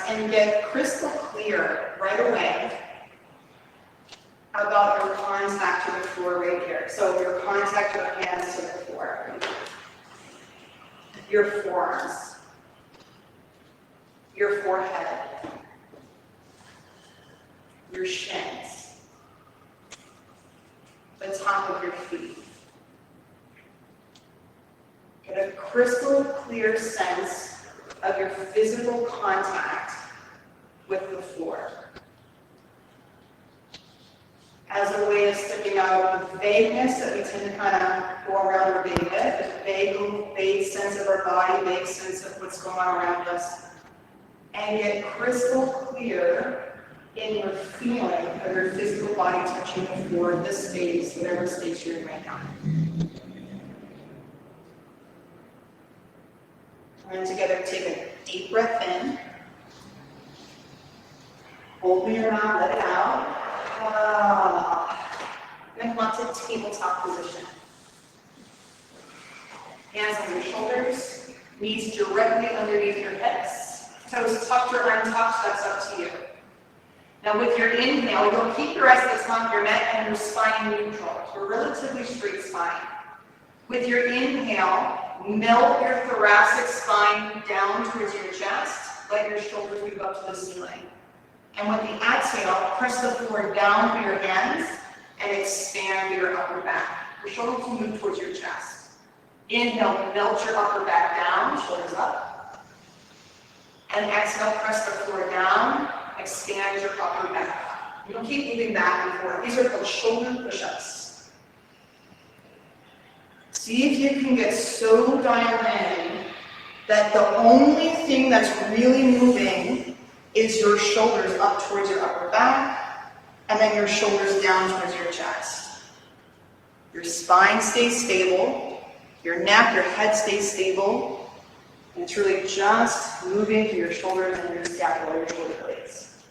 and get crystal clear right away about your contact to the floor right here. So your contact your hands to the floor. Your forearms. Your forehead. Your shins. The top of your feet. Get a crystal clear sense of your physical contact with the floor. As a way of stripping out the vagueness that we tend to kind of go around our big head, the vague sense of our body, vague sense of what's going on around us, and get crystal clear in your feeling of your physical body touching the floor, this space, whatever space you're in right now. And together, take a deep breath in. Open your mouth, let it out. And then come up to tabletop position. Hands on your shoulders, knees directly underneath your hips. Toes tucked or untucked, that's up to you. Now with your inhale, you'll keep your eyes at the top of your neck and your spine neutral. So a relatively straight spine. With your inhale, melt your thoracic spine down towards your chest. Let your shoulders move up to the ceiling. And with the exhale, press the floor down with your hands and expand your upper back. Your shoulders will move towards your chest. Inhale, melt your upper back down, shoulders up. And exhale, press the floor down, expand your upper back. You don't keep moving back and forth. These are called shoulder push-ups. See if you can get so dialed in that the only thing that's really moving is your shoulders up towards your upper back, and then your shoulders down towards your chest. Your spine stays stable, your neck, your head stays stable, and it's really just moving through your shoulders and your scapula, your shoulder blades.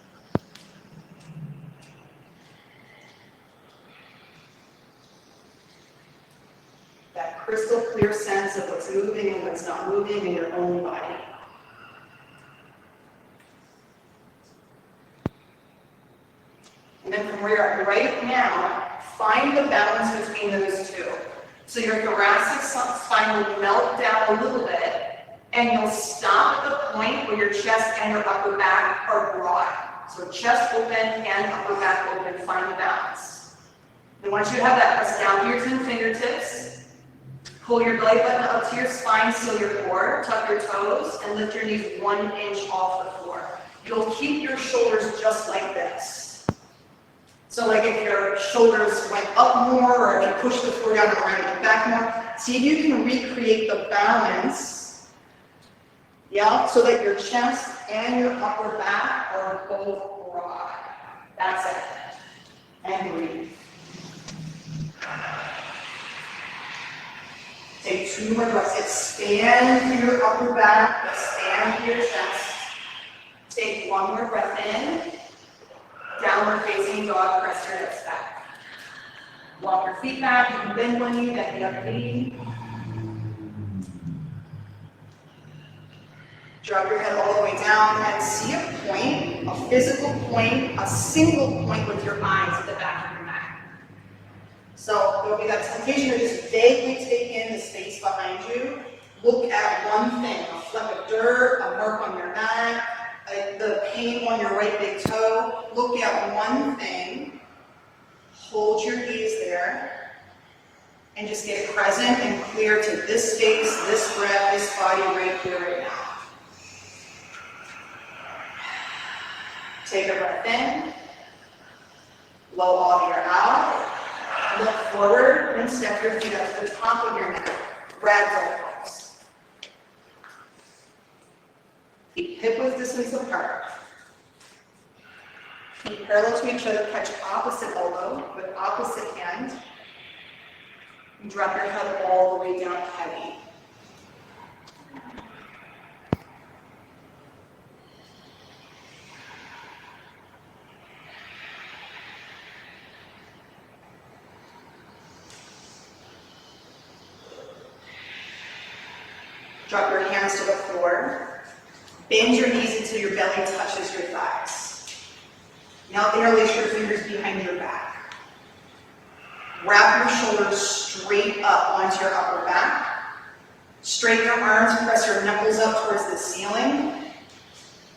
That crystal clear sense of what's moving and what's not moving in your own body. And then from where you're at right now, find the balance between those two. So your thoracic spine will melt down a little bit, and you'll stop at the point where your chest and your upper back are broad. So chest open and upper back open, find the balance. And once you have that, press down to your 10 fingertips, pull your belly button up to your spine, seal your core, tuck your toes, and lift your knees 1 inch off the floor. You'll keep your shoulders just like this. So like if your shoulders went up more, or if you push the floor down and rounded it back more, see if you can recreate the balance, yeah, so that your chest and your upper back are both broad. That's it. And breathe. Take 2 more breaths. Expand through your upper back, expand through your chest. Take 1 more breath in. Downward facing dog, press your hips back. Walk your feet back, you can bend one knee, bend the other knee. Drop your head all the way down and see a point, a physical point, a single point with your eyes at the back of your neck. So there'll be that temptation to just vaguely take in the space behind you. Look at one thing, a fleck of dirt, a mark on your neck, the pain on your right big toe. Look at one thing, hold your gaze there, and just get present and clear to this space, this breath, this body right here, right now. Take a breath in, blow all the air out, look forward, and step your feet up to the top of your neck, ragdoll pose. Feet hip-width distance apart. Feet parallel to each other, catch opposite elbow with opposite hand. And drop your head all the way down heavy. Drop your hands to the floor. Bend your knees until your belly touches your thighs. Now interlace your fingers behind your back. Wrap your shoulders straight up onto your upper back. Straighten your arms, press your knuckles up towards the ceiling.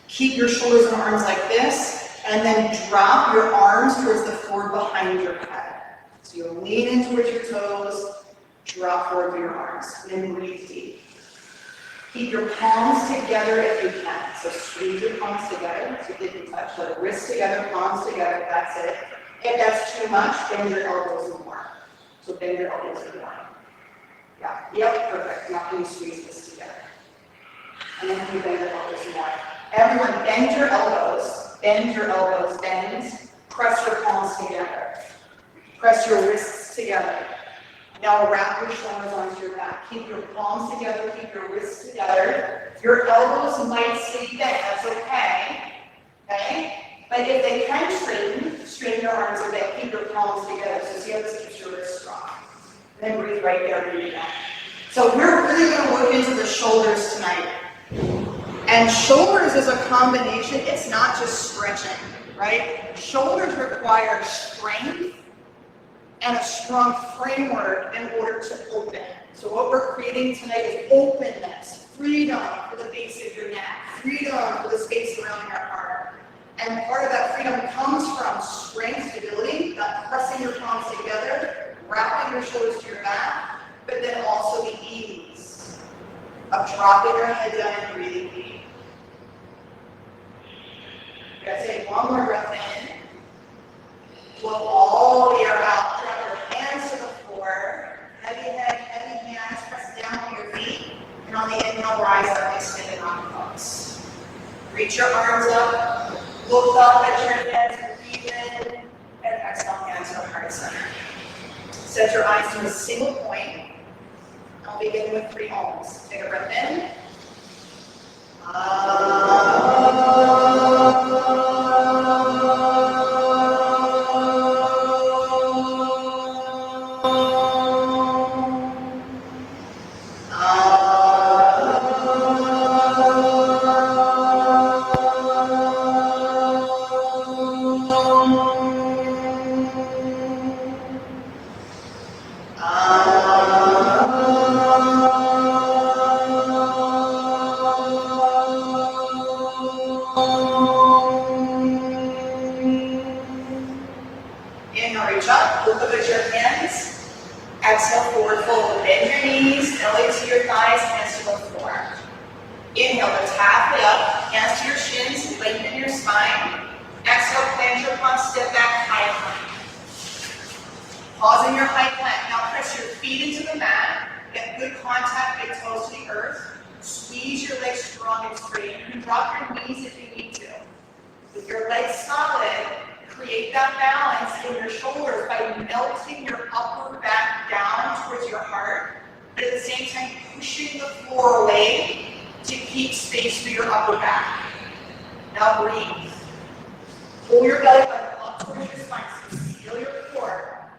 Keep your shoulders and arms like this, and then drop your arms towards the floor behind your head. So you'll lean in towards your toes, drop forward with your arms, and then breathe deep. Keep your palms together if you can. So squeeze your palms together so they can touch. Let wrists together, palms together, that's it. If that's too much, bend your elbows more. So bend your elbows more. Yeah, yep, perfect. Now can you squeeze this together? And then can you bend your elbows more? Everyone, bend your elbows, bend your elbows, bend. Press your palms together. Press your wrists together. Now wrap your shoulders onto your back. Keep your palms together, keep your wrists together. Your elbows might stay bent, that's okay. Okay? But if they can straighten your arms a bit, keep your palms together. So see how this keeps your wrists strong. And then breathe right there, breathe out. So we're really going to work into the shoulders tonight. And shoulders is a combination, it's not just stretching, right? Shoulders require strength and a strong framework in order to open. So what we're creating tonight is openness, freedom for the base of your neck, freedom for the space around your heart. And part of that freedom comes from strength, stability, that pressing your palms together, wrapping your shoulders to your back, but then also the ease of dropping your head down and breathing deep. You guys take one more breath in. Blow all the air out. Drop your hands to the floor. Heavy head, heavy hands. Press down on your feet. And on the inhale, rise up, extended arm pose. Reach your arms up. Look up at your hands. Breathe in. And exhale, hands to the heart center. Set your eyes to a single point. I'll begin with 3 ohms. Take a breath in. Inhale, reach up, look up at your hands. Exhale, forward fold. Bend your knees, belly to your thighs, hands to the floor. Inhale, lift halfway up, hands to your shins, lengthen your spine. Exhale, plant your palms, step back, high plank. Pause in your high plank. Now press your feet into the mat. Get good contact, big toes to the earth. Squeeze your legs strong and straight. You can drop your knees if you need to. With your legs solid, create that balance in your shoulders by melting your upper back down towards your heart, but at the same time pushing the floor away to keep space for your upper back. Now breathe. Pull your belly button up towards your spine, so you feel your core.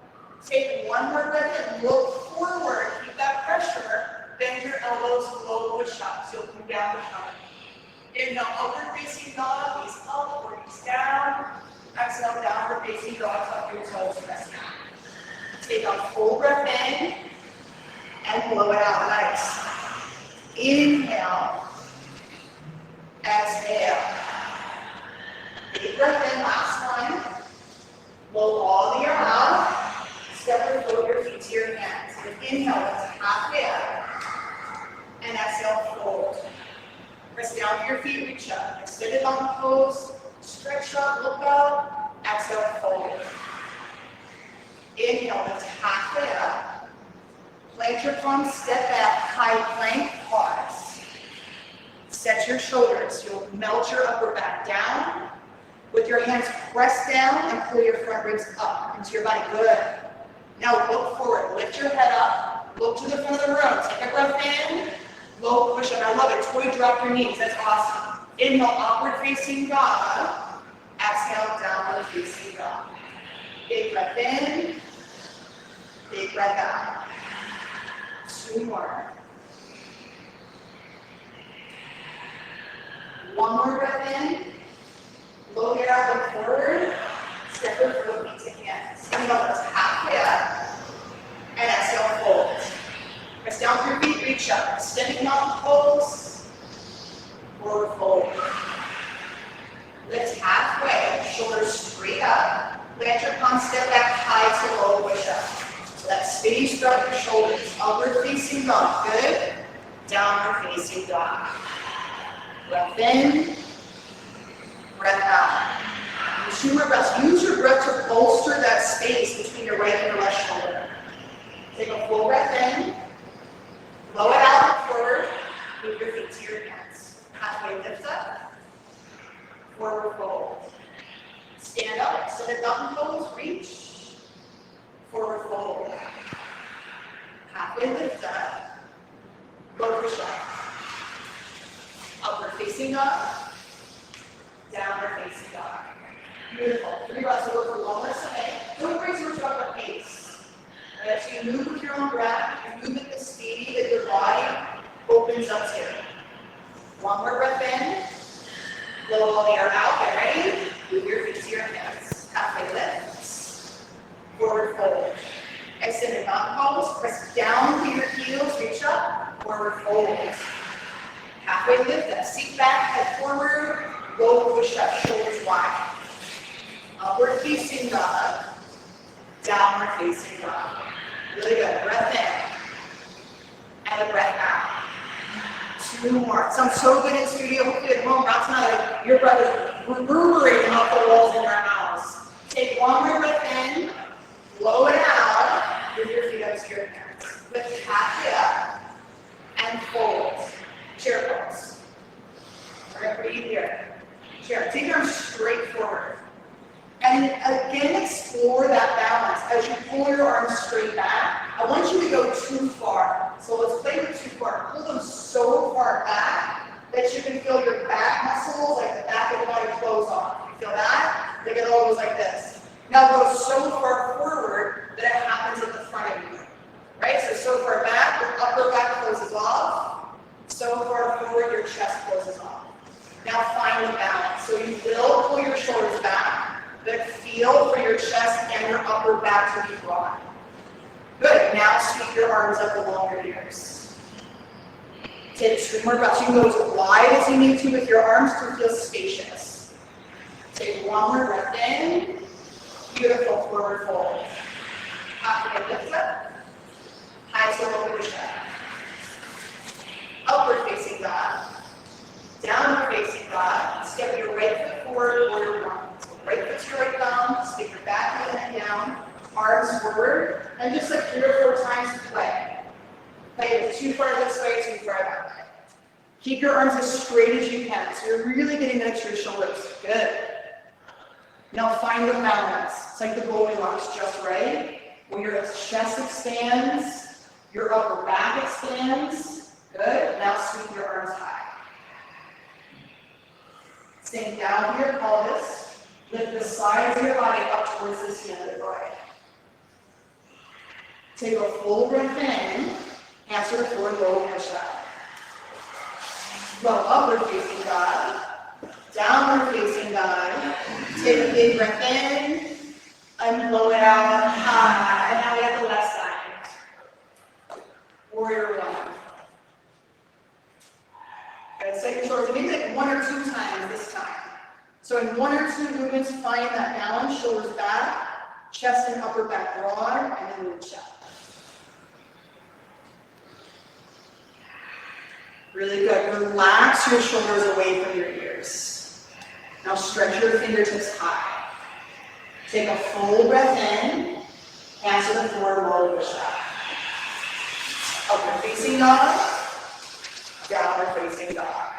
Take one more breath and look forward. Keep that pressure. Bend your elbows, low push up, so you'll come down to front. Inhale, upward facing dog, knees up or knees down. Exhale, downward facing dog, tuck your toes, press down. Take a full breath in and blow it out. Nice. Inhale. Exhale. Deep breath in, last one. Blow all the air out. Step or float your feet to your hands. Inhale, lift halfway up. And exhale, fold. Press down to your feet, reach up. Extended long pose. Stretch up, look up. Exhale, fold. Inhale, lift halfway up. Plant your palms, step back, high plank, pause. Set your shoulders. You'll melt your upper back down. With your hands press down and pull your front ribs up into your body. Good. Now look forward. Lift your head up. Look to the front of the room. Take a breath in. Low push up. I love it. Toy drop your knees. That's awesome. Inhale, upward facing dog. Exhale, downward facing dog. Big breath in. Big breath out. 2 more. One more breath in. Blow it out, look forward. Step your foot, feet to hands. Stand up, that's halfway up. And exhale, fold. Press down through your feet, reach up. Extending mountain pose. Forward fold. Lift halfway, shoulders straight up. Plant your palms, step back high to low, push up. So that space throughout your shoulders. Upward facing dog, good. Downward facing dog. Breath in, breath out. And 2 more breaths. Use your breath to bolster that space between your right and your left shoulder. Take a full breath in. Blow it out and forward. Move your feet to your hands. Halfway lift up. Forward fold. Stand up. Extended mountain pose. Reach. Forward fold. Halfway lift up. Low push up. Upward facing dog. Downward facing dog. Beautiful. 3 breaths to go for longer side. Don't raise your up at pace. Right, so you move with your own breath. You move at the speed that your body opens up to. 1 more breath in. Blow all the air out. Get ready. Move your feet to your hands. Halfway lift. Forward fold. Extended mountain pose. Press down through your heels. Reach up. Forward fold. Halfway lift. That seat back. Head forward. Low push up. Shoulders wide. Upward facing dog. Downward facing dog. Really good. Breath in. And a breath out. 2 more. Sounds so good in studio. Hopefully at home, that's not your breath is reverberating off the walls in your house. Take 1 more breath in. Blow it out. Move your feet up to your hands. Lift halfway up. And fold. Chair pose. We're going to breathe here. Chair. Take your arms straight forward. And again, explore that balance. As you pull your arms straight back, I want you to go too far. So let's play with too far. Pull them so far back that you can feel your back muscles, like the back of the body, close off. You feel that? They get almost like this. Now go so far forward that it happens at the front of you. Right? So far back, your upper back closes off. So far forward, your chest closes off. Now find the balance. So you will pull your shoulders back, but feel for your chest and your upper back to be broad. Good. Now sweep your arms up along your ears. Take 2 more breaths. You can go as wide as you need to with your arms to feel spacious. Take 1 more breath in. Beautiful. Forward fold. Halfway lift up. High to low push up. Upward facing dog. Downward facing dog. Step your right foot forward, warrior 1. Right foot to your right thumb, stick your back knee and down, arms forward, and just like 3 or 4 times play. Play it too far this way, too far that way. Keep your arms as straight as you can, so you're really getting next to your shoulders. Good. Now find the balance. It's like the Goldilocks, just right. Where your chest expands, your upper back expands. Good. Now sweep your arms high. Staying down to your pelvis. Lift the sides of your body up towards the skin of the body. Take a full breath in. Hands to the floor, low push up. Go upward facing dog. Downward facing dog. Take a big breath in. And blow it out high. And now we have the left side. Warrior 1. Good. Second shoulders. Maybe like 1 or 2 times this time. So in 1 or 2 movements, find that balance, shoulders back, chest and upper back broad, and then reach up. Really good. Relax your shoulders away from your ears. Now stretch your fingertips high. Take a full breath in, hands to the floor, low push up. Upward facing dog, downward facing dog.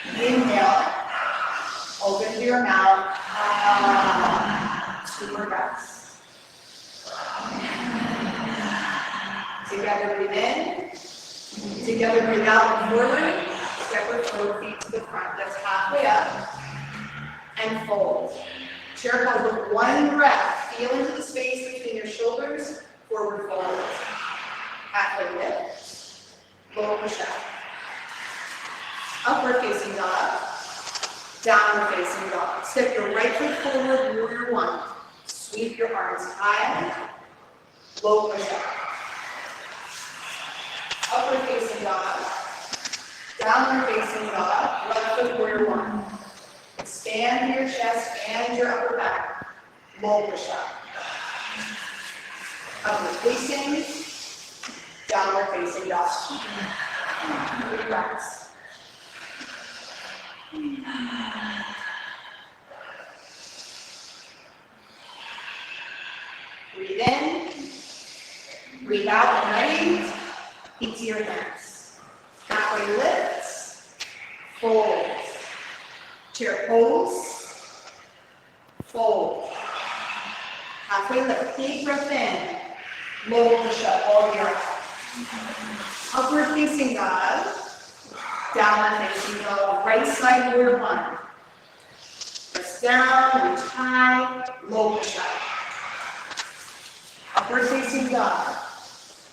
Inhale. Open to your mouth. 2 more breaths. Together, breathe in. Together, breathe out and forward. Step your forward feet to the front. That's halfway up. And fold. Chair pose with 1 breath. Feel into the space between your shoulders. Forward fold. Halfway lift. Low push up. Upward facing dog. Step your right foot forward, warrior one. Sweep your arms high, low push up. Upward facing dog, downward facing dog, left foot warrior one. Expand your chest and your upper back, low push up. Upward facing, downward facing dog. Relax. Breathe in, breathe out, and right, feet to your hands. Halfway lifts, fold. Chair pose, fold. Halfway lift, big breath in, low push up, all the way up. Upward facing dog, downward facing dog, right side warrior one. Press down, reach high, low push up. Upward facing dog,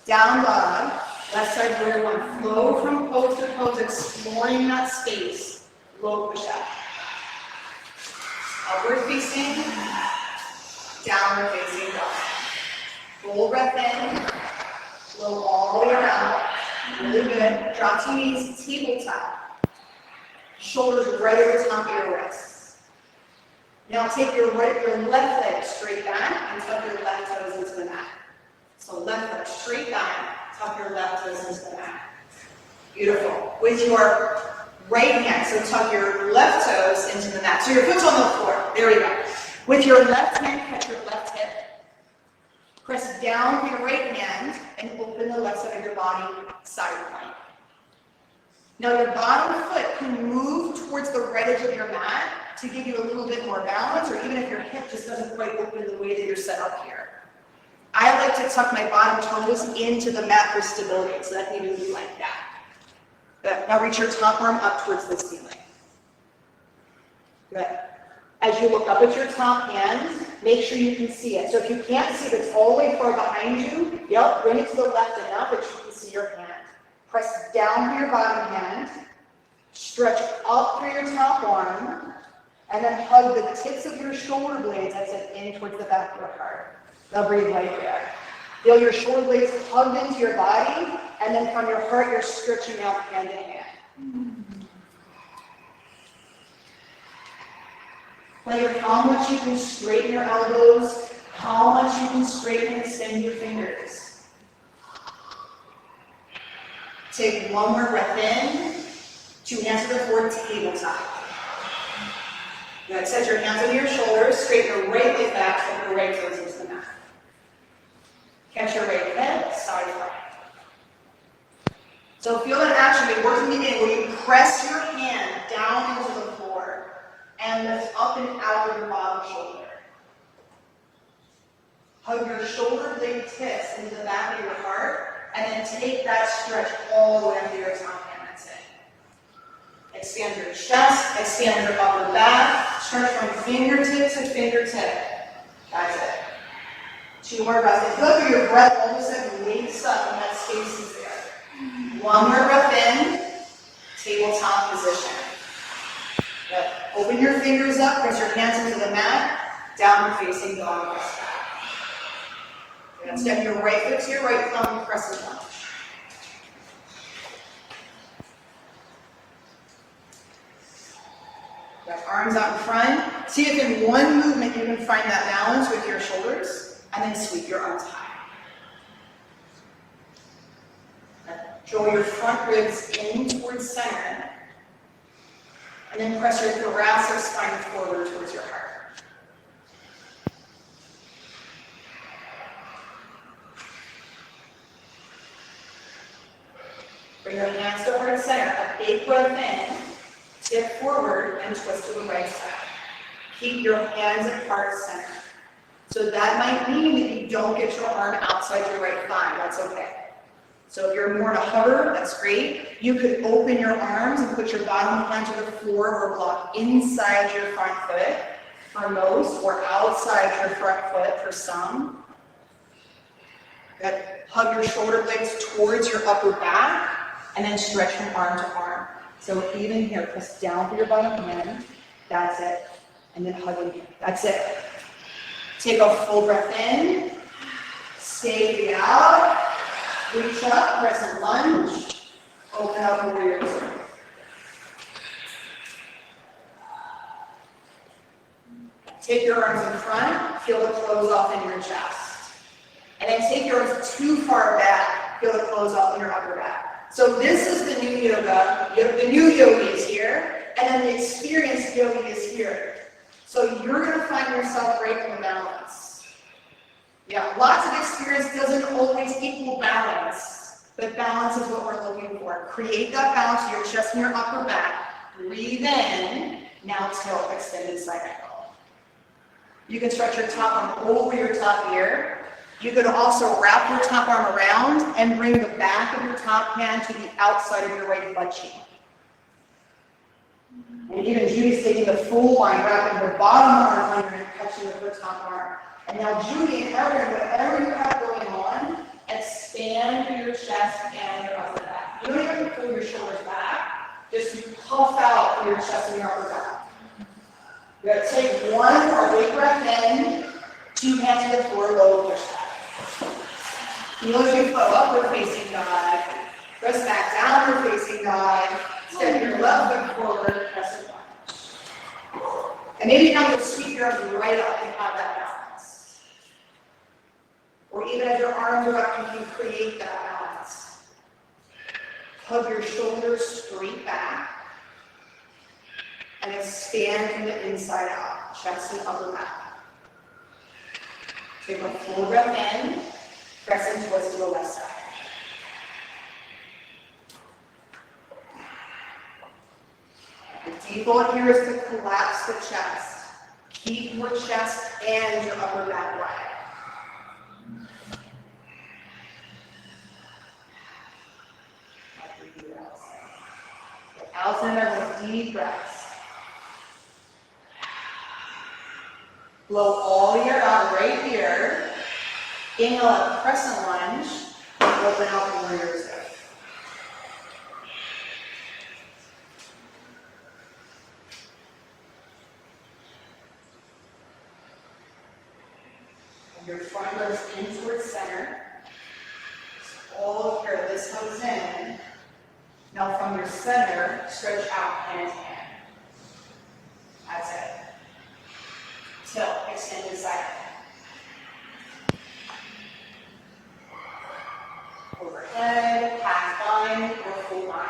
down dog, left side warrior one. Flow from pose to pose, exploring that space, low push up. Upward facing, downward facing dog. Full breath in, flow all the way around. Really good. Drop to your knees, tabletop. Shoulders right over top of your wrists. Now take your left leg straight back and tuck your left toes into the mat. So left leg straight back, tuck your left toes into the mat. Beautiful. With your right hand, so tuck your left toes into the mat. So your foot's on the floor. There we go. With your left hand, catch your left hip. Press down with your right hand and open the left side of your body, side plank. Now your bottom foot can move towards the right edge of your mat to give you a little bit more balance, or even if your hip just doesn't quite open the way that you're set up here. I like to tuck my bottom toes into the mat for stability, so that can even be like that. Good. Now reach your top arm up towards the ceiling. Good. As you look up at your top hand, make sure you can see it. So if you can't see it, it's all the way far behind you. Yep, bring it to the left enough that you can see your hand. Press down through your bottom hand, stretch up through your top arm, and then hug the tips of your shoulder blades as it in towards the back of your heart. Now breathe right there. Feel your shoulder blades hugged into your body, and then from your heart, you're stretching out hand to hand. Play with how much you can straighten your elbows, how much you can straighten and extend your fingers. Take one more breath in, 2 hands to the floor, tabletop. Good. Set your hands on your shoulders, straighten your right leg back, so your right toes into the mat. Catch your right head, side front. So feel that action, work in the beginning where you press your hand down into the floor and lift up and out of your bottom shoulder. Hug your shoulder blade tips into the back of your heart, and then take that stretch all the way under your top hand. That's it. Expand your chest, expand your upper back, stretch from fingertip to fingertip. That's it. 2 more breaths. I feel like your breath all of a sudden wakes up and that space is there. 1 more breath in, tabletop position. Good. Open your fingers up, press your hands into the mat, downward facing dog, press back. Good. Step your right foot to your right thumb, press and lunge. Good. Arms out in front. See if in one movement you can find that balance with your shoulders, and then sweep your arms high. Good. Draw your front ribs in towards center. And then press your thoracic spine forward towards your heart. Bring your hands to heart center. A big breath in. Tip forward and twist to the right side. Keep your hands at heart center. So that might mean that you don't get your arm outside your right thigh. That's okay. So if you're more in a hover, that's great. You could open your arms and put your bottom hand to the floor or block inside your front foot for most, or outside your front foot for some. Good. Hug your shoulder blades towards your upper back, and then stretch from arm to arm. So even here, press down through your bottom hand. That's it. and then hugging you. That's it. Take a full breath in, stay out, reach up, crescent lunge, open up warrior two. Take your arms in front, feel the close off in your chest. And then take your arms too far back, feel the close off in your upper back. So this is the new yoga. The new yogi is here, and then the experienced yogi is here. So you're going to find yourself breaking the balance. Yeah, lots of experience doesn't always equal balance, but balance is what we're looking for. Create that balance in your chest and your upper back. Breathe in. Now tilt, extended side angle. You can stretch your top arm over your top ear. You could also wrap your top arm around and bring the back of your top hand to the outside of your right butt cheek. And even Judy's taking the full line, wrapping her bottom arm under and touching with her top arm. And now Judy and Erin, whatever you have going on, expand your chest and your upper back. You don't even have to pull your shoulders back. Just puff out through your chest and your upper back. You're going to take one more big breath in, 2 hands to the floor, low push back. Heel as you flow upward facing dog. Press back downward facing dog. Step your left foot forward, crescent lunge. And maybe now you'll sweep your arms right up and have that balance. Or even as your arms are up, you can create that balance. Hug your shoulders straight back. And expand from the inside out, chest and upper back. Take a full breath in, press and twist to the left side. The default here is to collapse the chest. Keep your chest and your upper back wide. Out and in, deep breaths. Blow all the air out right here. Inhale a crescent lunge. Open out the warrior two. Your front goes in towards center. All of here, this comes in. Now from your center, stretch out hand to hand. That's it. Tilt, extended side. Overhead, half line, or full line.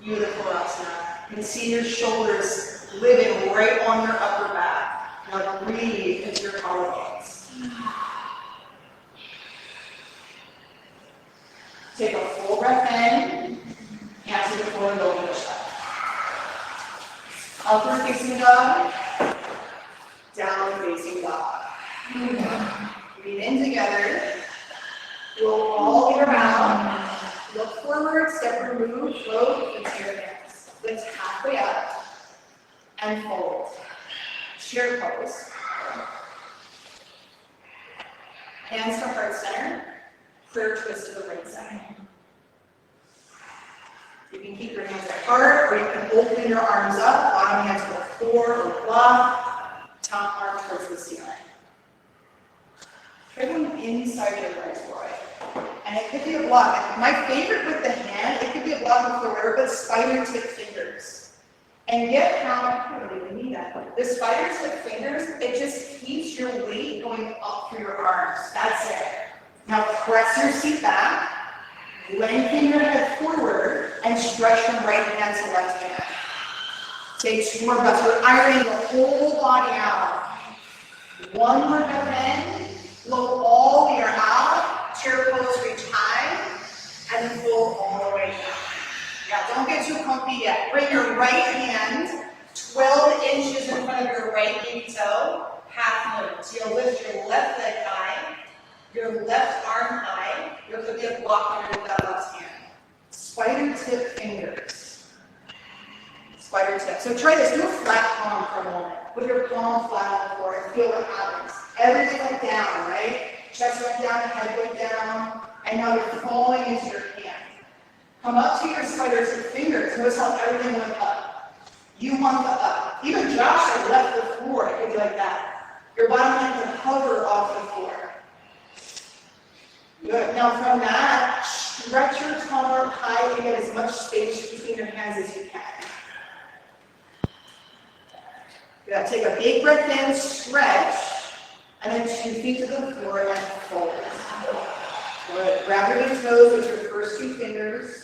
Beautiful asana. You can see your shoulders living right on your upper back. Now breathe into your collarbones. Take a full breath in. Hands to the floor and go push up. Upward facing dog. Down facing dog. Breathe in together. Roll all the way around. Look forward, step or move, float into your hands. Lift halfway up and fold. Chair pose. Hands to heart center. Prayer twist to the right side. You can keep your hands at heart, or you can open your arms up, bottom hands to the floor or block, top arm towards the ceiling. Try going inside your legs, Roy. And it could be a block. My favorite with the hand, it could be a block with the whatever, but spider tip fingers. And get how, I don't even need that. The spider tip fingers, it just keeps your weight going up through your arms. That's it. Now press your seat back, lengthen your head forward, and stretch from right hand to left hand. Take 2 more breaths. We're ironing the whole body out. 1 more breath in, blow all the air out, chair pose, reach high, and then fold all the way down. Yeah, don't get too comfy yet. Bring your right hand 12 inches in front of your right big toe, half moon. So you'll lift your left leg high, your left arm high, you'll get a block under that left hand. Spider tip fingers. Spider tip. So try this. Do a flat palm for a moment. Put your palm flat on the floor and feel what happens. Everything went down, right? Chest went down, head went down, and now you're falling into your hand. Come up to your spider's fingers. Notice how everything went up. You want the up. Even Josh had left the floor. It could be like that. Your bottom line can hover off the floor. Good. Now from that, stretch your tongue up high and get as much space between your hands as you can. Good. Take a big breath in, stretch, and then 2 feet to the floor and fold. Good. Grab your toes with your first 2 fingers.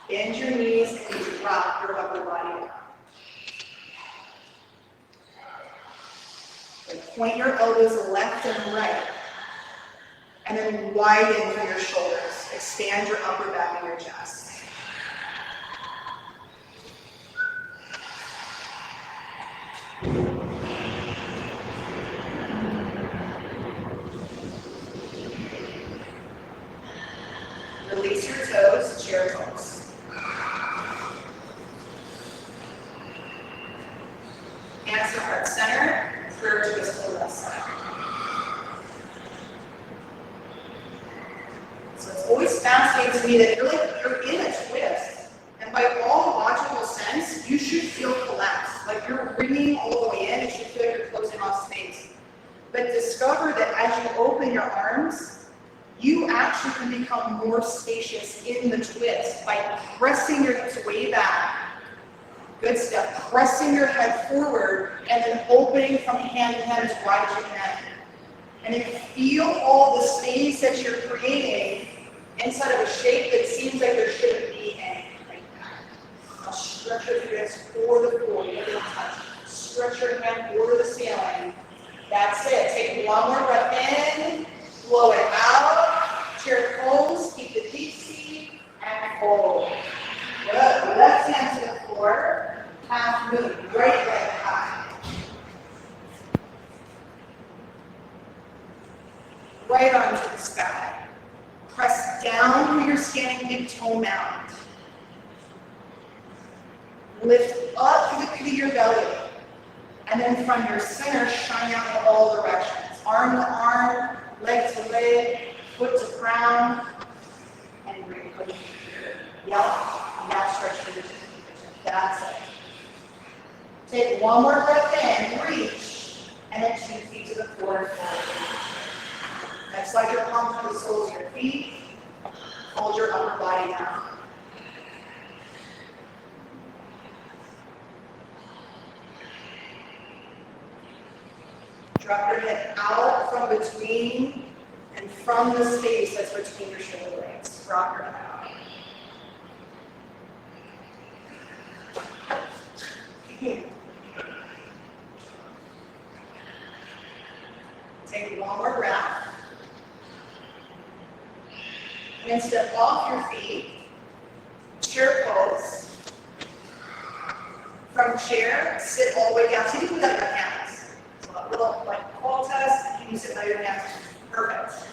Bend your knees and drop your upper body down. And point your elbows left and right. And then widen through your shoulders. Expand your upper back and your chest. Release your toes, chair pose. Hands to heart center, prayer twist to the left side. So it's always fascinating to me that you're in a twist, and by all logical sense, you should feel collapsed. Like you're ringing all the way in, and you feel like you're closing off space. But discover that as you open your arms, you actually can become more spacious in the twist by pressing your hips way back. Good stuff. Pressing your head forward and then opening from hand to hand as wide as you can. And then feel all the space that you're creating inside of a shape that seems like there shouldn't be any. Like that. Now stretch your fists for the floor. You don't touch. Stretch your hand for the ceiling. That's it. Take one more breath in. Blow it out. Chair pose. Keep the deep seat and fold. Good. Left hand to the floor. Half moon. Right leg high. Right arm to the sky. Press down through your standing big toe mound. Lift up through the pit of your belly. And then from your center, shine out in all directions. Arm to arm, leg to leg, foot to crown, and bring push. Yep. Now stretch for the position. That's it. Take one more breath in, reach, and then 2 feet to the floor and forward. Next, slide your palms to the soles of your feet. Hold your upper body down. Drop your head out from between and from the space that's between your shoulder blades. Drop your head out. Take one more breath. And then step off your feet. Chair pose. From chair, sit all the way down. See if you can let your hands. So a little like wall test. You can sit by your hands. Perfect.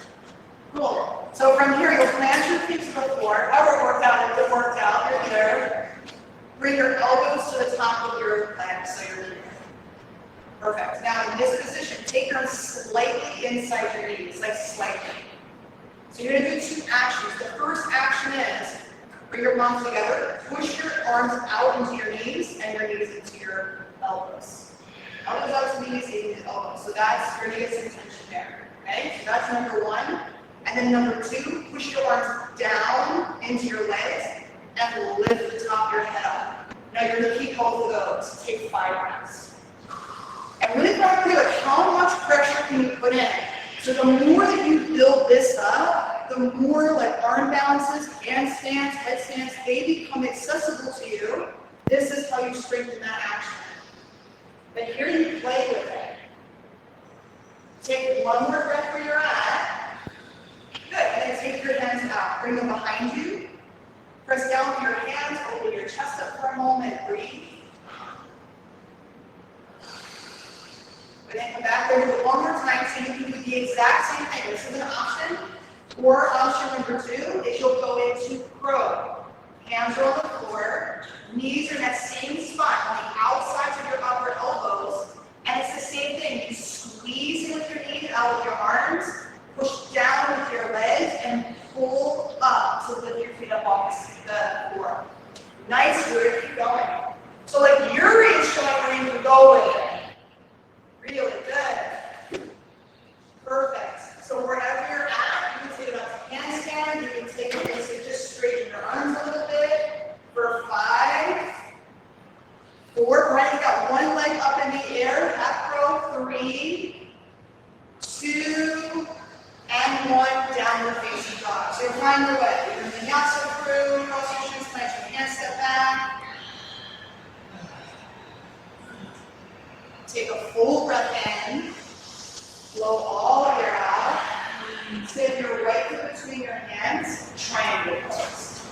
Cool. So from here, you'll plant your feet to the floor. However it worked out, if it worked out, you're there. Bring your elbows to the top of your legs so you're here. Perfect. Now in this position, take your arms slightly inside your knees, like slightly. So you're going to do 2 actions. The first action is bring your palms together, push your arms out into your knees and your knees into your elbows. Elbows out to knees, into elbows. So that's, you're going to get some tension there. Okay? So that's number 1. And then number 2, push your arms down into your legs and lift the top of your head up. Now you're going to keep both of those. Take 5 rounds. And really try to feel like how much pressure can you put in. So the more that you build this up, the more like arm balances, handstands, headstands, they become accessible to you. This is how you strengthen that action. But here you play with it. Take one more breath where you're at. Good. And then take your hands out. Bring them behind you. Press down with your hands, open your chest up for a moment, breathe. And then come back there, do it one more time so you can do the exact same thing. This is an option. Or option number 2 is you'll go into crow. Hands are on the floor, knees are in that same spot on the outsides of your upper elbows. And it's the same thing. You squeeze in with your knees, out with your arms, push down with your legs, and pull up to lift your feet up off the Nice, good, keep going. So like Yuri is showing where you can go with it. Really good. Perfect. So wherever you're at, you can take it up to handstand, you can take it and just straighten your arms a little bit for 5, 4, right, you got one leg up in the air, half row, 3, 2, and 1 downward facing dog. So you're finding your way. You're in the Vinyasa crew, cross your shoes, plant your hands, step back. Take a full breath in, blow all the air out. Save your right foot between your hands, triangle pose.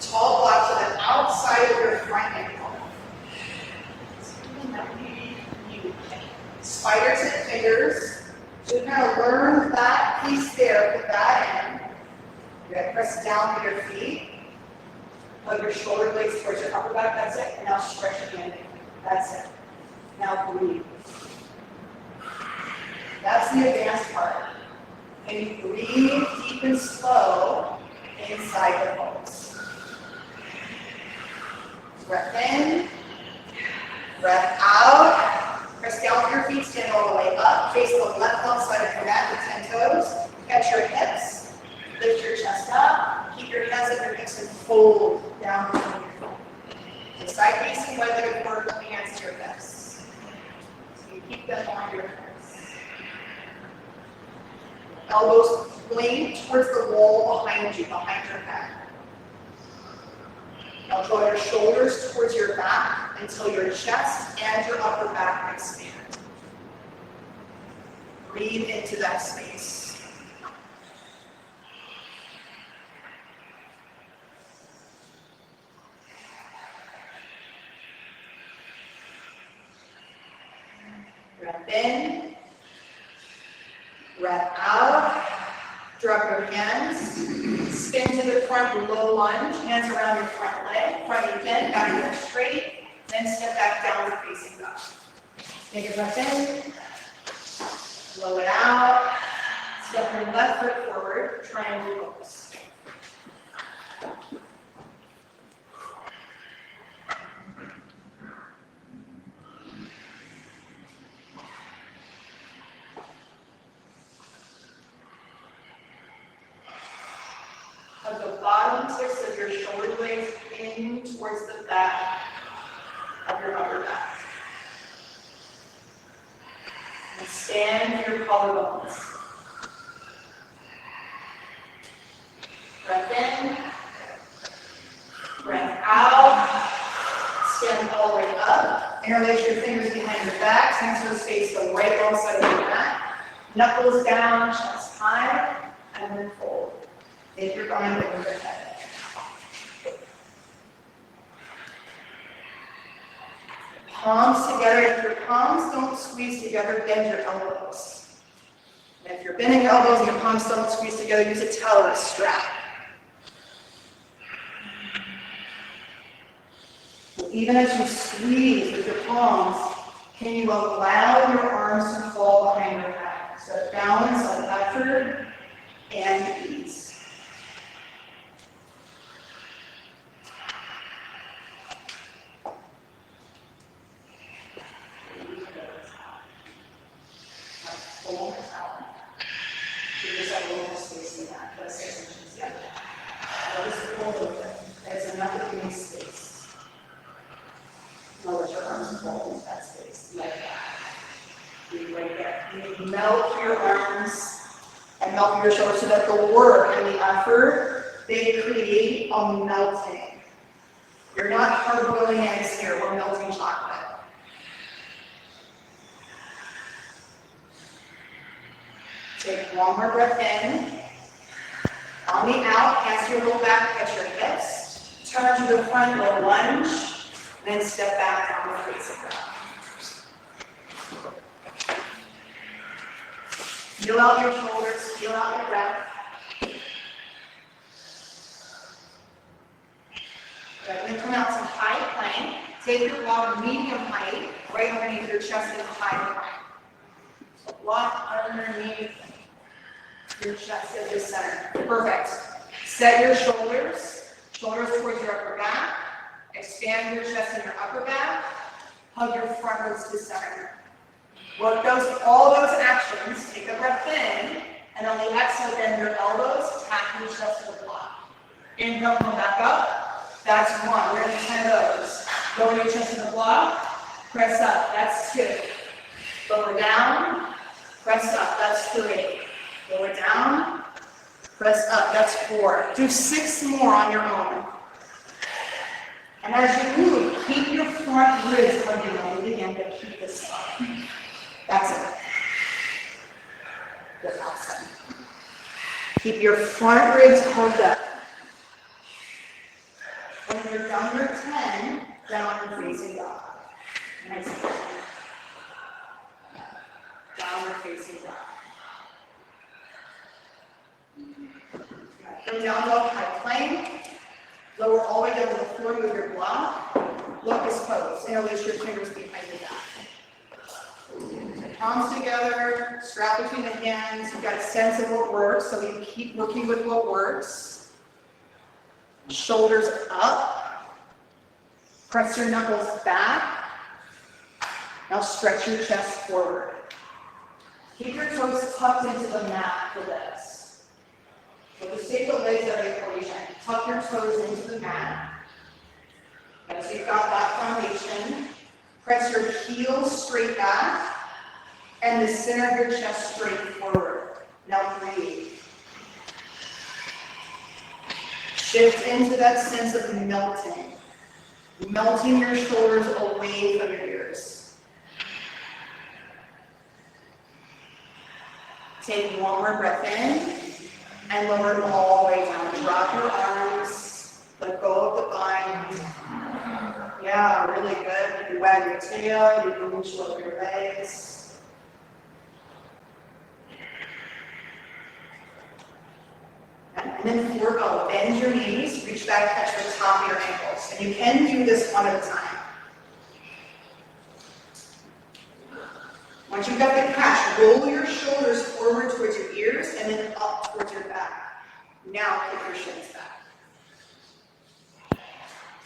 Tall block to the outside of your front ankle. Spiders and fingers. So you're going to learn that piece there, put that in. You're going to press down with your feet. Hug your shoulder blades towards your upper back, that's it. And now stretch your hand in. That's it. Now breathe. That's the advanced part. And you breathe deep and slow inside the pose. Breath in, breath out. Press down with your feet, stand all the way up. Face the left side of your mat with 10 toes. Catch your hips. Lift your chest up. Keep your hands at your hips and fold down on your feet. The side facing one-legged forward, hands to your hips. So you keep them on your hips. Elbows point towards the wall behind you, behind your head. Now draw your shoulders towards your back until your chest and your upper back expand. Breathe into that space. Breath in, breath out. Drop your hands, spin to the front, low lunge, hands around your front leg, front knee bent, back leg straight, then step back downward facing up. Take a breath in, blow it out, step your left foot forward, triangle pose. Hug the bottom tips of your shoulder blades in towards the back of your upper back. And stand your collarbones. Breath in, breath out. Stand all the way up. Interlace your fingers behind your back. Hands face the right wrong side of your mat. Knuckles down, chest high, and then fold. Take your arm over your head. Palms together. If your palms don't squeeze together, bend your elbows. And if you're bending your elbows and your palms don't squeeze together, use a towel or a strap. Even as you squeeze with your palms, can you allow your arms to fall behind your head? So balance of effort and ease. There's enough of your space. Lower your arms and fold into that space, like that. Breathe right there. You melt your arms and melt your shoulders so that the work and the effort, they create a melting. You're not hard-boiling eggs here, we're melting chocolate. Take one more breath in. On the out, hands to your low back, catch your hips. Turn to the front, low lunge, and then step back down the face of that. Feel out your shoulders, feel out your breath. Good. Then come out to high plank. Take your block medium height, right underneath your chest in high plank. So block underneath your chest at the center. Perfect. Set your shoulders. Shoulders towards your upper back. Expand your chest and your upper back. Hug your front ribs to center. Work all those actions. Take a breath in, and on the exhale, bend your elbows, tap your chest to the block. Inhale, come back up. That's one. We're going to do 10 of those. Lower your chest to the block. Press up. That's 2. Lower down. Press up. That's 3. Lower down. Press up. That's 4. Do 6 more on your own. And as you move, keep your front ribs hugging on the end to keep this up. That's it. Good, awesome. Keep your front ribs hugged up. When you're done your 10, downward facing dog. Nice. Downward facing dog. Come down dog, high plank. Lower all the way down to the floor with your block. Locust pose. Interlace your fingers behind your back. Palms together, strap between the hands. You've got a sense of what works, so you keep working with what works. Shoulders up. Press your knuckles back. Now stretch your chest forward. Keep your toes tucked into the mat for this. So just take the legs out of the equation. Tuck your toes into the mat. As you've got that foundation, press your heels straight back and the center of your chest straight forward. Now breathe. Shift into that sense of melting. Melting your shoulders away from your ears. Take one more breath in and lower it all the way down. Drop your arms, let go of the bind. Yeah, really good. You can wag your tail, you can reach over your legs. And then forego, bend your knees, reach back, touch the top of your ankles. And you can do this one at a time. Once you've got the catch, roll your shoulders forward towards your ears and then up towards your back. Now kick your shins back.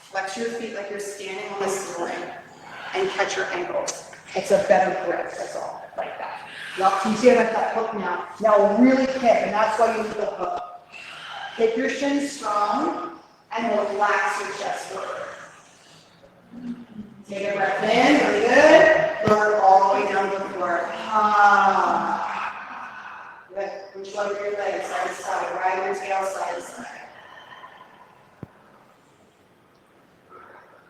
Flex your feet like you're standing on the ceiling and catch your ankles. It's a better grip, that's all, like that. Now, you see like that hook now. Now really kick, and that's why you need the hook. Kick your shins strong and relax your chest forward. Take a breath in, really good. Lower all the way down to the floor. Good. Reach over your legs, side to side. Ride your tail, side to side.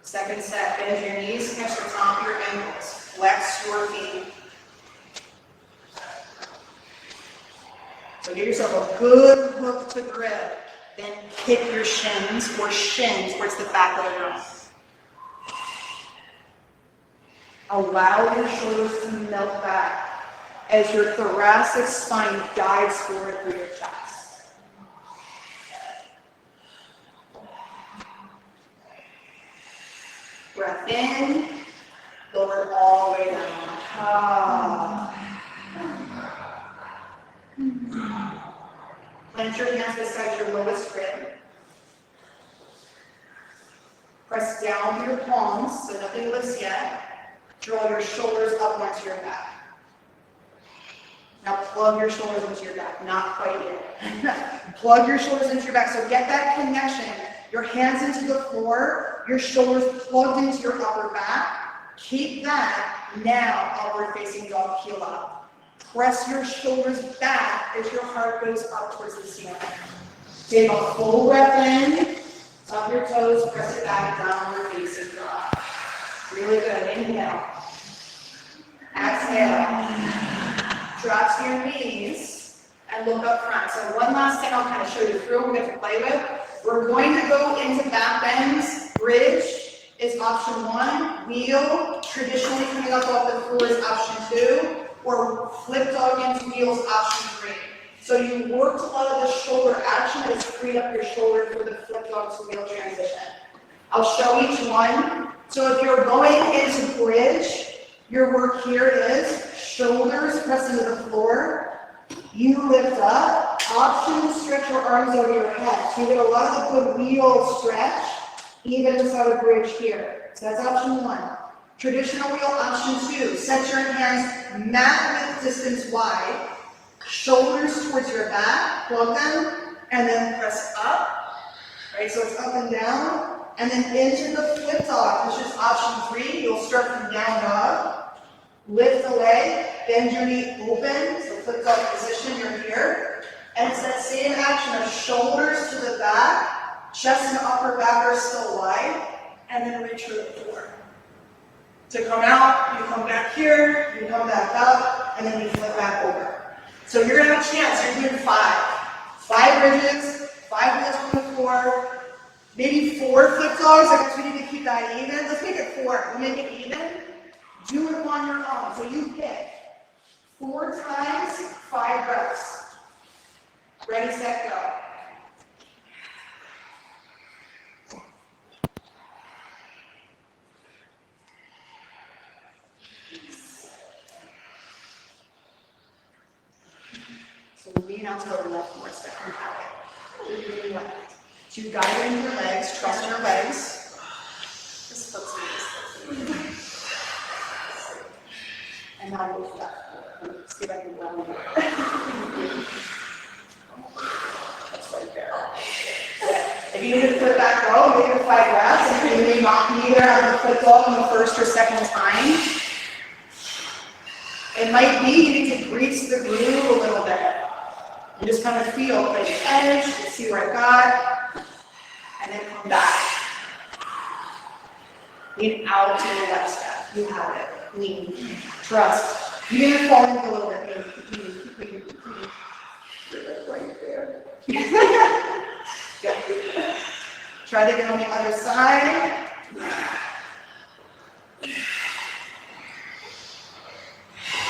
Second set, bend your knees, catch the top of your ankles. Flex your feet. So give yourself a good hook to grip. Then kick your shins towards the back of the room. Allow your shoulders to melt back as your thoracic spine dives forward through your chest. Breath in, lower all the way down. Plant your hands beside your lowest rib. Press down with your palms so nothing lifts yet. Draw your shoulders up onto your back. Now plug your shoulders into your back. Not quite yet. Plug your shoulders into your back. So get that connection. Your hands into the floor. Your shoulders plugged into your upper back. Keep that. Now upward facing dog, heel up. Press your shoulders back as your heart goes up towards the ceiling. Take a full breath in. Tuck your toes. Press it back. Downward facing dog. Really good. Inhale. Exhale. Drop to your knees and look up front. So one last thing I'll kind of show you through. We have to play with. We're going to go into back bends. Bridge is option 1. Wheel, traditionally coming up off the floor, is option 2. Or flip dog into wheels, option 3. So you worked a lot of the shoulder action that has freed up your shoulder for the flip dog to wheel transition. I'll show each one. So if you're going into bridge, your work here is shoulders press into the floor. You lift up, Option to stretch your arms over your head. So you get a lot of the good wheel stretch, even inside a bridge here. So that's option one. Traditional wheel, option two. Set your hands mat width distance wide, shoulders towards your back, plug them, and then press up. Right, so it's up and down, and then into the flip dog, which is option three. You'll start from down dog. Lift the leg, bend your knee open, so flip dog position, you're here. And it's that same action of shoulders to the back, chest and upper back are still wide, and then reach for the floor. To come out, you come back here, you come back up, and then you flip back over. So you're gonna have a chance, you're doing five bridges, 5 wheels from the floor, maybe 4 flip dogs. I guess we need to keep that even. Let's make it 4, we'll make it even. Do it on your own, so you pick 4 times, 5 reps. Ready, set, go. So lean out to the left more step and have it. Lean left. So you guide it in your legs, trust your legs. This foot's in. And now move left. See if I can round it. That's right there. If you need to flip back row, make it 5 reps. And you may not neither have the flip dog on the first or second time. It might be you need to grease the groove a little bit. You just kind of feel the edge, see where I got, and then come back. Lean out to the left step. You have it. Lean. Trust. You need to fall in a little bit. Lean. Right there. Good. Try to get on the other side.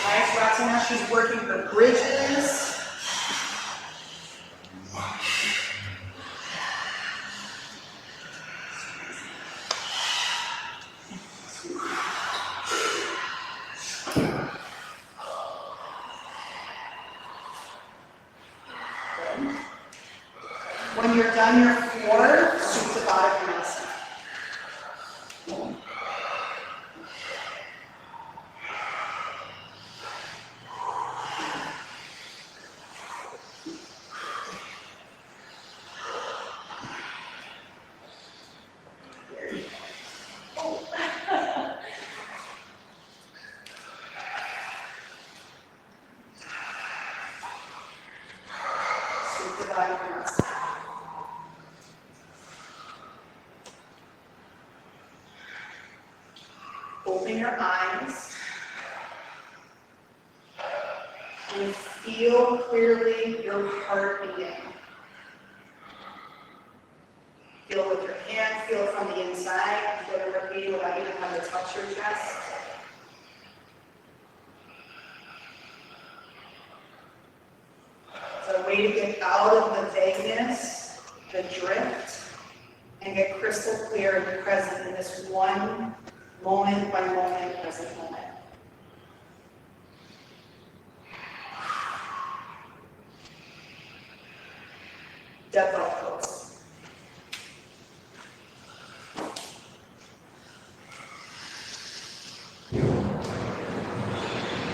Nice. Ratsana, she's working her bridges. When you're done your 4, Supta Vinyasa. Open your eyes and feel clearly your heart beating. Feel it with your hand, feel it from the inside, feel the heart beating without even having to touch your chest. It's a way to get out of the vagueness, the drift, and get crystal clear and present in this one moment by moment, present moment. Death off pose.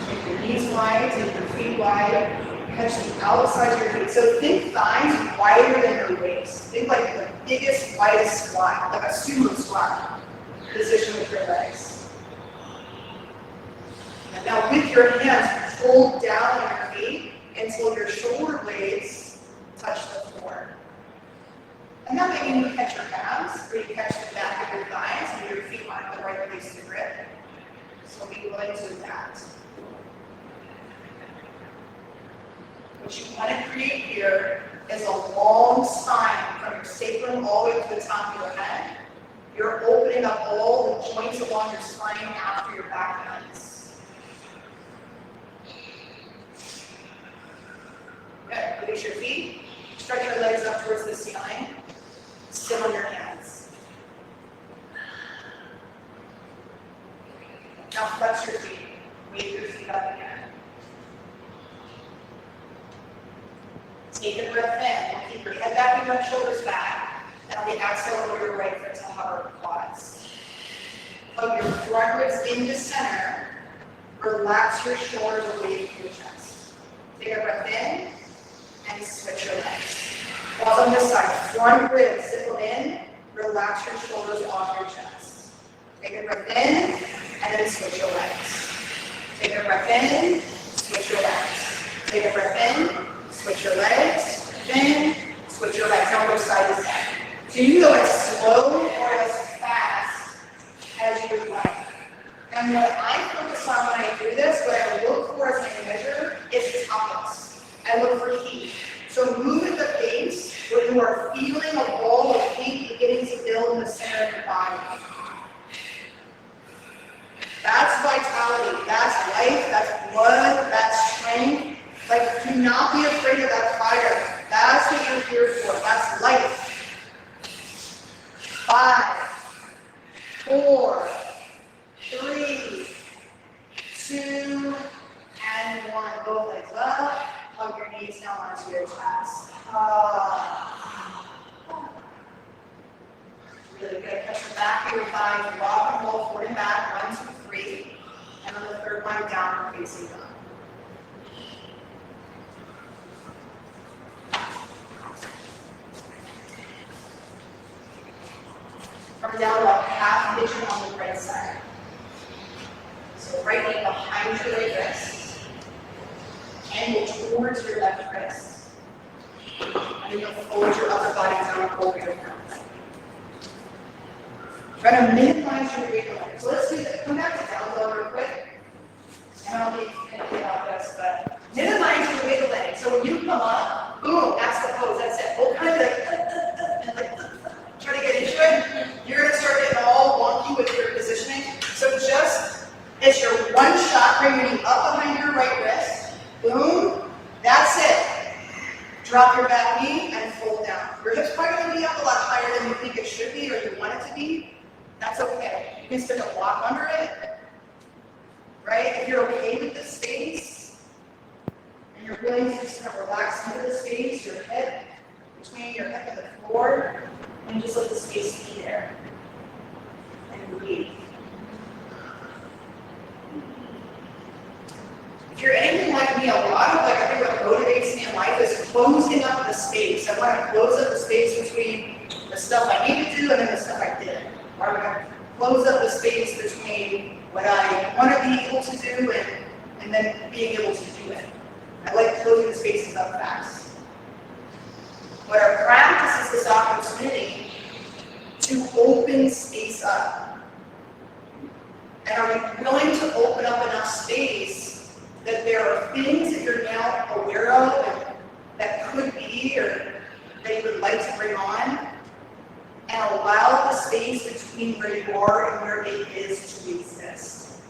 Take your knees wide, take your feet wide, catch the outside of your feet. So think thighs wider than your waist. Think like the biggest, widest squat, like a sumo squat. Position with your legs. And now with your hands, hold down on your feet until your shoulder blades touch the floor. And that may mean you catch your calves, or you catch the back of your thighs, and your feet find the right place to grip. So we go into that. What you want to create here is a long spine from your sacrum all the way to the top of your head. You're opening up all the joints along your spine after your back bends. Good. Release your feet. Stretch your legs up towards the ceiling. Sit on your hands. Now flex your feet. Wave your feet up again. Take a breath in. Keep your head back and your shoulders back. And on the exhale, over your right foot to hover quads. Hug your front ribs into center. Relax your shoulders away from your chest. Take a breath in and switch your legs. While on this side, front ribs zip in. Relax your shoulders off your chest. Take a breath in and then switch your legs. Take a breath in, switch your legs. Take a breath in, switch your legs. In, switch your legs. Now go side to side. So you can go as slow or as fast as you would like. And what I focus on when I do this, what I look for as my measure, is toughness. I look for heat. So move at the pace where you are feeling a ball of heat beginning to build in the center of your body. That's vitality, that's life, that's blood, that's strength. Like, do not be afraid of that fire. That's what you're here for, that's life. 5, 4, 3, 2, and 1. Both legs up. Hug your knees down onto your chest. Really good. Catch the back of your thighs. Rock and roll forward and back. 1, 2, 3. And on the third one, downward facing dog. From down about half pigeon on the right side. So right knee behind your right wrist. Angle towards your left wrist. And then you'll fold your upper body down over your front leg. Try to minimize your wiggle leg. So let's do this. Come back to down low real quick. And I'll be thinking about this, but minimize your wiggle leg. So when you come up, boom, that's the pose. That's it. We'll kind of like try to get into it. You're going to start getting all wonky with your positioning. So just, it's your one shot, bring your knee up behind your right wrist. Boom. That's it. Drop your back knee and fold down. Your hip's probably going to be up a lot higher than you think it should be or you want it to be. That's okay. You can stick a block under it. Right? If you're okay with the space, and you're really just kind of relax into the space, your hip, between your hip and the floor, and just let the space be there. And breathe. If you're anything like me, a lot of I think what motivates me in life is closing up the space. I want to close up the space between the stuff I need to do and then the stuff I didn't. Or I'm going to close up the space between what I want to be able to do and then being able to do it. I like closing the spaces up fast. But our practice is this opportunity to open space up. And are you willing to open up enough space that there are things that you're now aware of and that could be or that you would like to bring on, and allow the space between where you are and where it is to exist.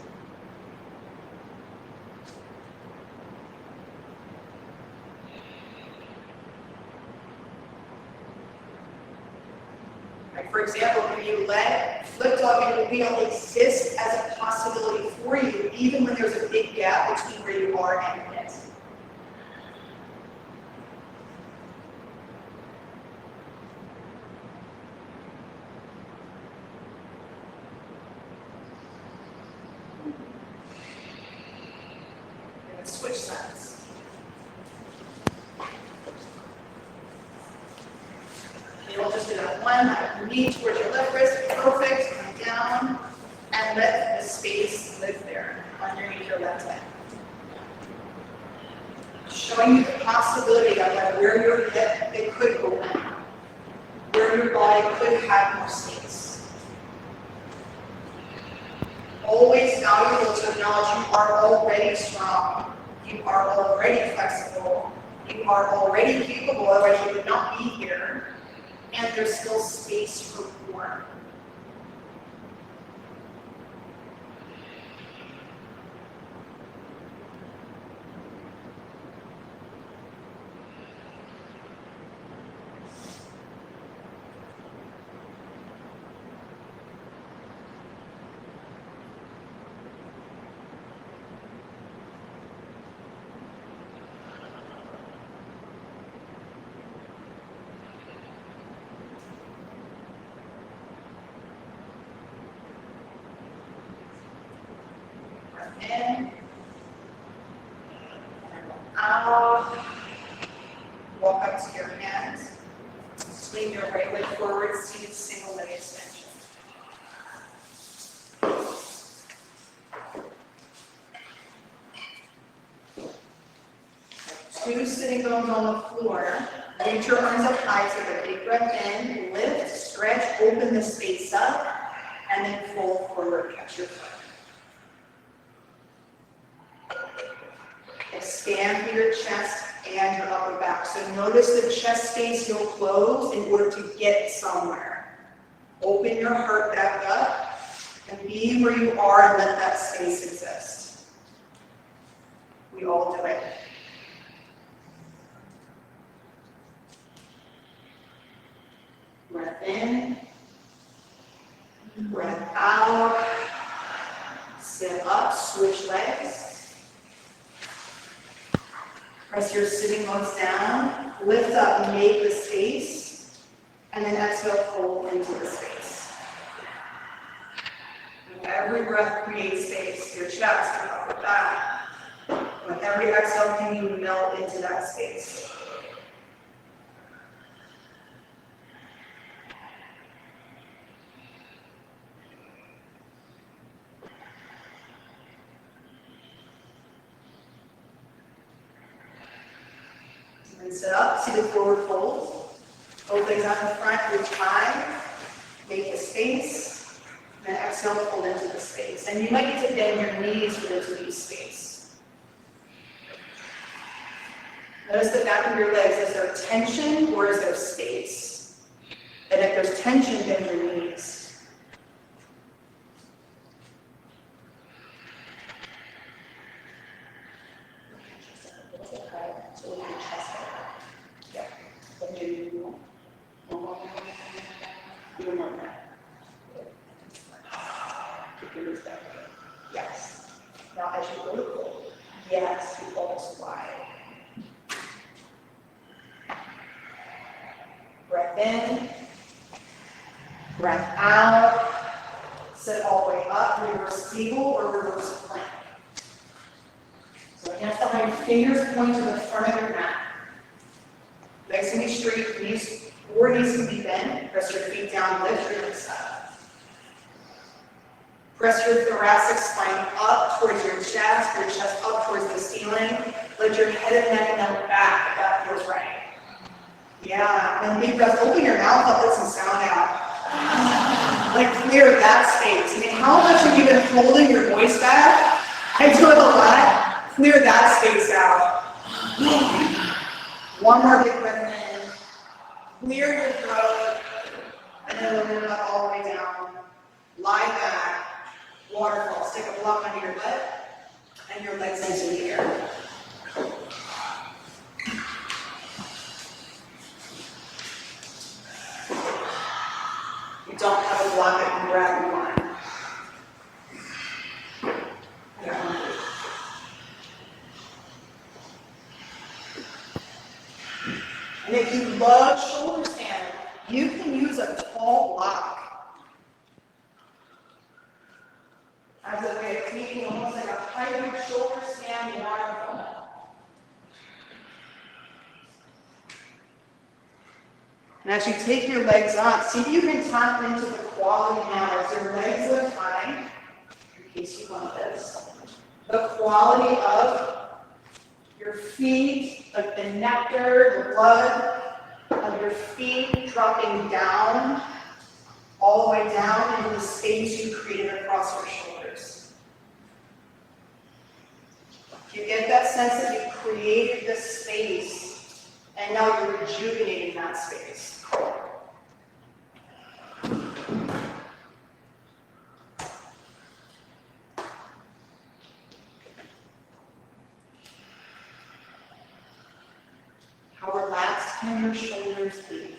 Right, for example, can you let flip dog and wheel exist as a possibility for you, even when there's a big gap between where you are and it? Switch sides. Okay, we'll just do that one. Knee towards your left wrist. Perfect. Come down and let the space live there underneath your left leg. Showing you the possibility of like where your hip it could open, where your body could have more space. Always valuable to acknowledge you are already strong. You are already flexible. You are already capable, otherwise you would not be here. And there's still space for more. in, out. Walk up to your hands. Swing your right leg forward, seated single leg extension. Two sitting bones on the floor. Reach your arms up high, take a big breath in, lift, stretch, open the space up, and then fold forward, catch your foot. Expand through your chest and your upper back. So notice the chest space you'll close in order to get somewhere. Open your heart back up and be where you are and let that space exist. We all do it. Breath in, breath out, sit up, switch legs. Press your sitting bones down, lift up, make the space, and then exhale, fold into the space. With every breath, create space, your chest, your upper back. With every exhale, can you melt into that space? And sit up, seated forward fold. Both legs out in front, reach high. Make a space. Then exhale, fold into the space. And you might need to bend your knees for there to be space. Notice the back of your legs. Is there tension or is there space? And if there's tension, bend your knees. So with your chest out. Yeah. Then do one more. Even more than that. Keep your knees down. Yes. Now as you go to fold, yes, you focus wide. Breath in. Breath out. Sit all the way up, reverse table or reverse plank. So hands behind, fingers point to the front of your mat. Legs can be straight, knees or knees can be bent. Press your feet down, lift your hips up. Press your thoracic spine up towards your chest up towards the ceiling. Let your head and neck melt back if that feels right. Yeah, and deep breath, open your mouth up, let some sound out. Like clear that space. I mean, how much have you been holding your voice back? I do it a lot. Clear that space out. One more big breath in. Clear your throat. And then open it up all the way down. Lie back. Waterfall. Stick a block under your butt. And your legs into the air. You don't have a block that can grab you on. And if you love shoulder stand, you can use a tall block as a way of making almost like a hybrid shoulder stand waterfall. And as you take your legs up, see if you can tap into the quality now as your legs lift high, in case you want this. The quality of your feet, like the nectar, the blood of your feet dropping down, all the way down into the space you created across your shoulders. You get that sense that you created this space, and now you're rejuvenating that space. How relaxed can your shoulders be?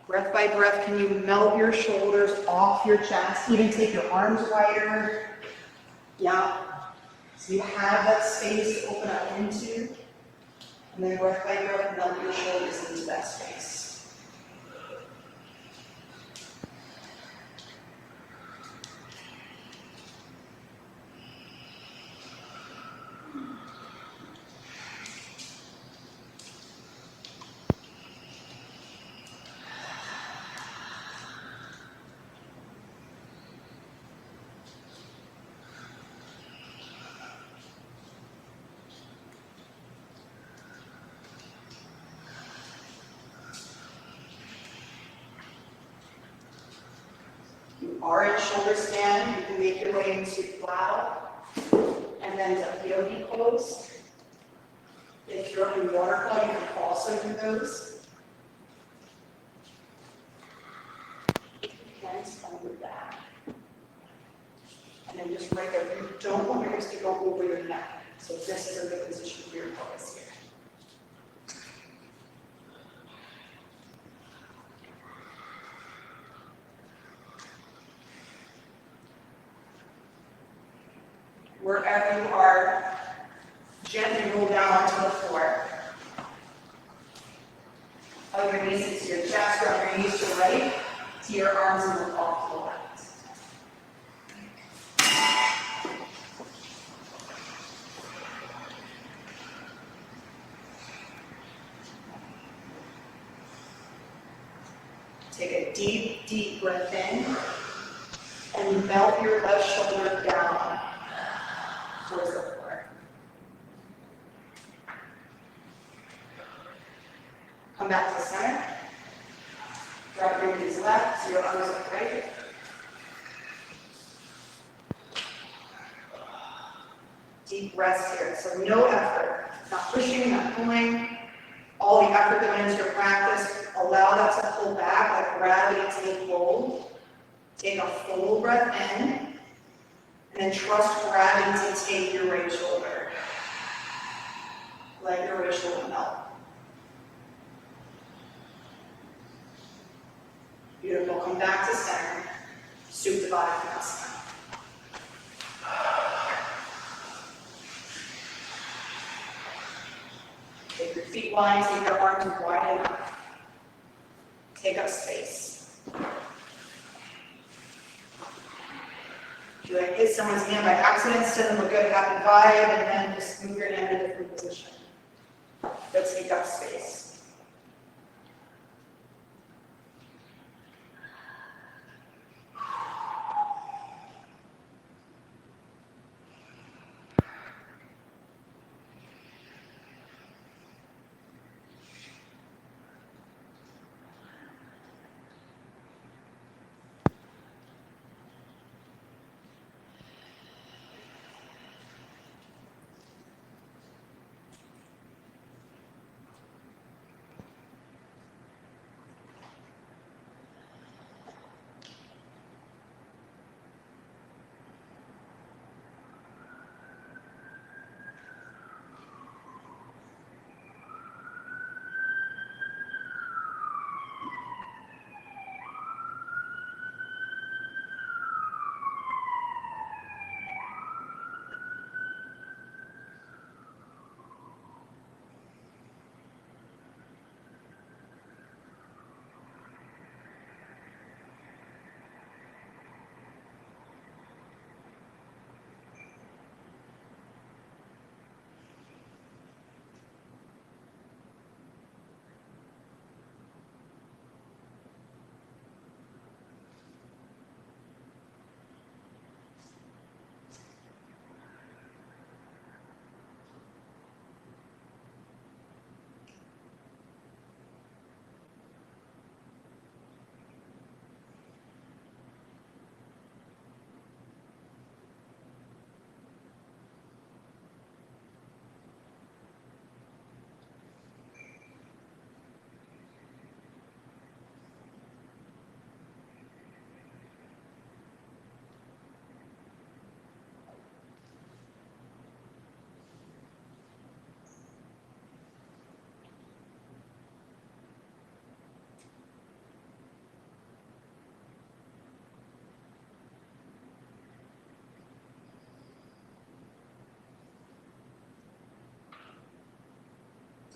Breath by breath, can you melt your shoulders off your chest? Even take your arms wider. Yeah. So you have that space to open up into. And then breath by breath, melt your shoulders into that space. are in shoulder stand, you can make your way into plow, and then the yogi pose. If you're in waterfall, you can also do those. Hands on your back. And then just right there, you don't want your hips to go over your neck. So this is a good position for your pelvis here. Wherever you are, gently roll down onto the floor. Hug your knees into your chest, rub your knees to the right, to your arms and look off to the left. Take a deep, deep breath in and melt your left shoulder down towards the floor. Come back to the center. Drop your knees left, so your arms up right. Deep breaths here, so no effort. Not pushing, not pulling. All the effort going into your practice, allow that to pull back, like gravity to take hold. Take a full breath in, and then trust gravity to take your right shoulder. Let your right shoulder melt. Beautiful, come back to center. Supta Baddha Konasana. Take your feet wide, take your arms wide enough. Take up space. If you like hit someone's hand by accident, send them a good happy vibe, and then just move your hand in a different position. But take up space.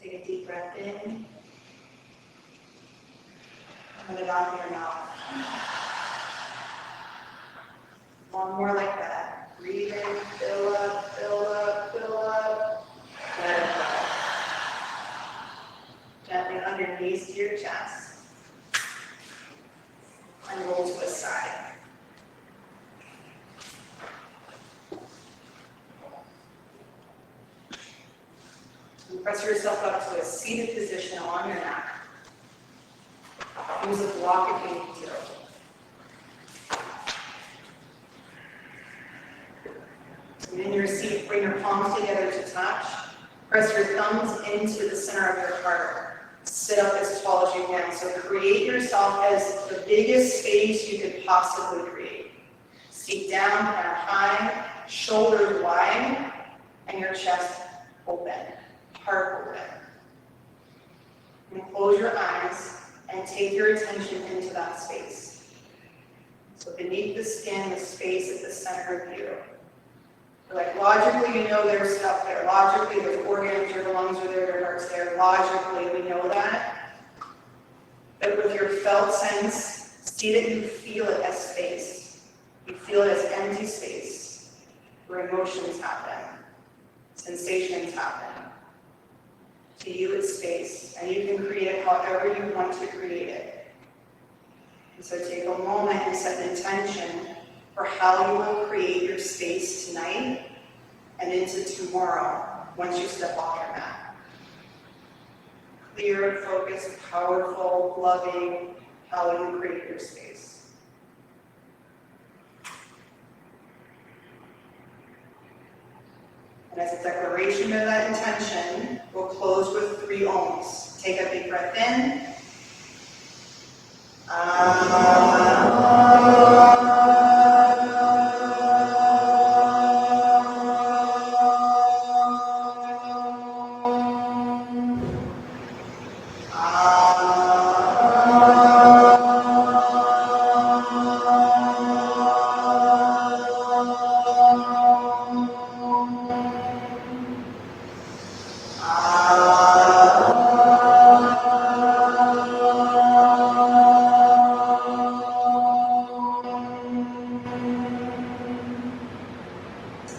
Take a deep breath in. Put it on your mouth. One more like that. Breathe in, fill up, fill up, fill up. Let it go. Gently underneath your chest. And roll to the side. Press yourself up to a seated position on your mat. Use a block if you need to. And in your seat, bring your palms together to touch. Press your thumbs into the center of your heart. Sit up as tall as you can. So create yourself as the biggest space you could possibly create. Seat down, head high, shoulders wide, and your chest open, heart open. And close your eyes and take your attention into that space. So beneath the skin, the space at the center of you. Like logically, you know there's stuff there. Logically, there's organs, your lungs are there, your heart's there. Logically, we know that. But with your felt sense, see that you feel it as space. You feel it as empty space where emotions happen, sensations happen. To you, it's space, and you can create it however you want to create it. And so take a moment and set an intention for how you will create your space tonight and into tomorrow once you step off your mat. Clear, focused, powerful, loving, how you create your space. And as a declaration of that intention, we'll close with 3 ohms. Take a big breath in.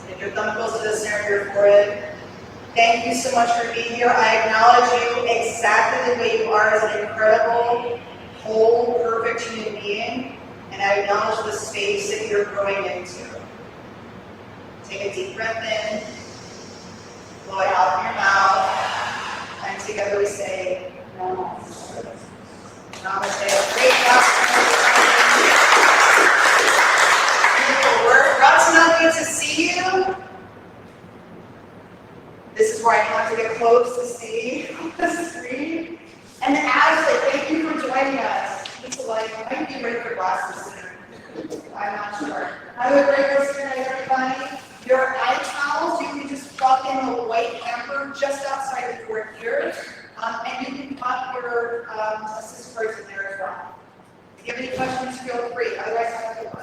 Take your thumb close to the center of your forehead. Thank you so much for being here. I acknowledge you exactly the way you are as an incredible, whole, perfect human being, and I acknowledge the space that you're growing into. Take a deep breath in, blow it out of your mouth, and together we say, Namaste. Namaste. Great job. Beautiful work. God's not good to see you. This is where I have to get close to see the screen. And Ashley, thank you for joining us. It's like, I might be ready for glasses soon. I'm not sure. Have a great rest of your night, everybody. Your eye towels, you can just plug in the white hamper just outside the door here. And you can pop your assist cards in there as well. If you have any questions, feel free. Otherwise, have a good one.